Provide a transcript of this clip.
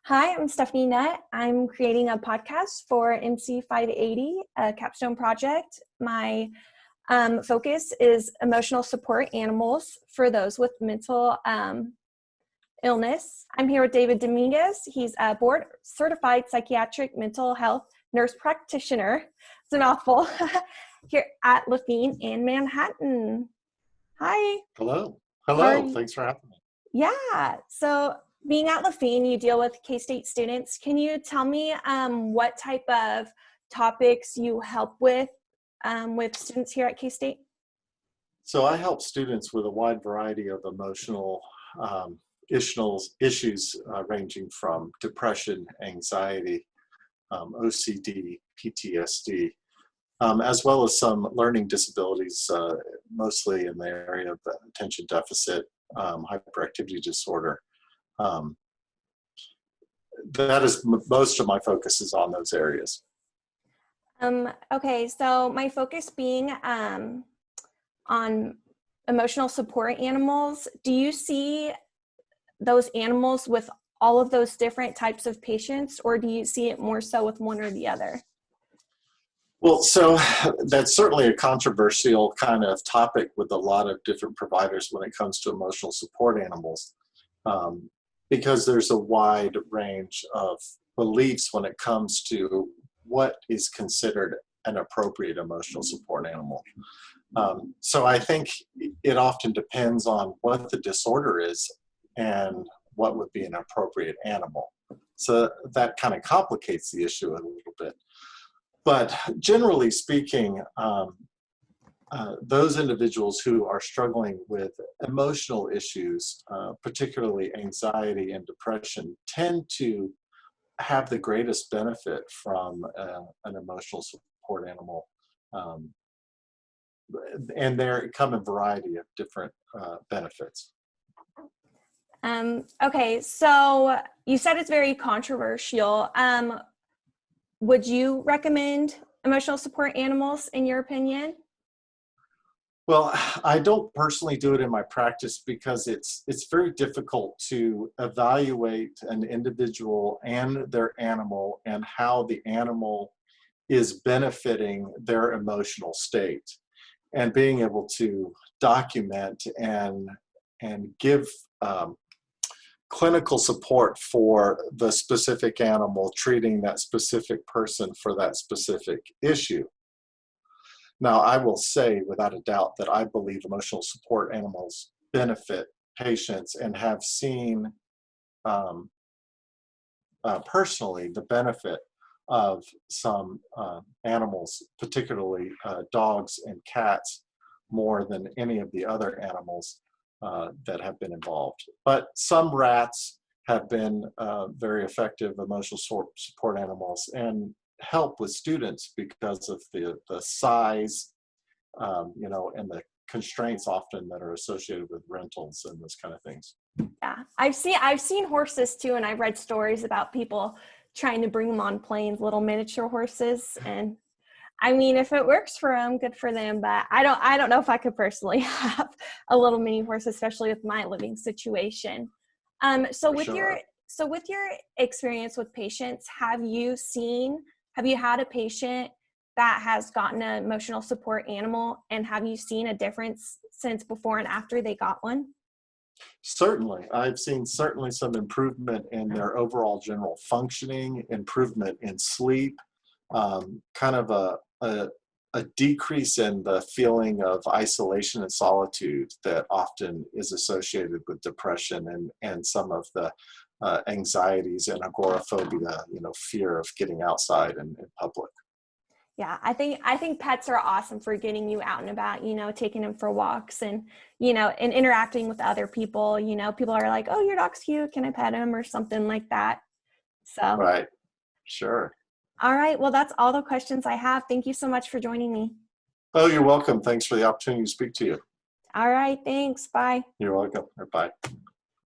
Hi, I'm Stephanie Nutt. I'm creating a podcast for MC580, a Capstone project. My focus is emotional support animals for those with mental illness. I'm here with David Dominguez. He's a board-certified psychiatric mental health nurse practitioner. It's a mouthful. Here at Lafene in Manhattan. Hi. Hello. Hello. Thanks for having me. Yeah. So being at Lafene, you deal with K-State students. Can you tell me what type of topics you help with students here at K-State? So I help students with a wide variety of emotional issues ranging from depression, anxiety, OCD, PTSD, as well as some learning disabilities, mostly in the area of attention deficit, hyperactivity disorder. That is most of my focus is on those areas. Okay, so my focus being on emotional support animals, do you see those animals with all of those different types of patients, or do you see it more so with one or the other? Well, so that's certainly a controversial kind of topic with a lot of different providers when it comes to emotional support animals, because there's a wide range of beliefs when it comes to what is considered an appropriate emotional support animal. So I think it often depends on what the disorder is and what would be an appropriate animal. So that kind of complicates the issue a little bit. But generally speaking, those individuals who are struggling with emotional issues, particularly anxiety and depression, tend to have the greatest benefit from an emotional support animal. And there come a variety of different benefits. Okay, so you said it's very controversial. Would you recommend emotional support animals in your opinion? Well, I don't personally do it in my practice because it's very difficult to evaluate an individual and their animal and how the animal is benefiting their emotional state, and being able to document and give clinical support for the specific animal treating that specific person for that specific issue. Now, I will say without a doubt that I believe emotional support animals benefit patients and have seen personally the benefit of some animals, particularly dogs and cats, more than any of the other animals that have been involved. But some rats have been very effective emotional support animals and help with students because of the size, and the constraints often that are associated with rentals and those kind of things. Yeah, I've seen horses too, and I've read stories about people trying to bring them on planes, little miniature horses. And I mean, if it works for them, good for them. But I don't know if I could personally have a little mini horse, especially with my living situation. So with your experience with patients, have you had a patient that has gotten an emotional support animal, and have you seen a difference since before and after they got one? Certainly. I've seen certainly some improvement in their overall general functioning, improvement in sleep, kind of a decrease in the feeling of isolation and solitude that often is associated with depression and some of the anxieties and agoraphobia, fear of getting outside and in public. Yeah, I think pets are awesome for getting you out and about, taking them for walks and, and interacting with other people. People are like, oh, your dog's cute. Can I pet him or something like that? So. Right. Sure. All right. Well, that's all the questions I have. Thank you so much for joining me. Oh, you're welcome. Thanks for the opportunity to speak to you. All right. Thanks. Bye. You're welcome. Bye.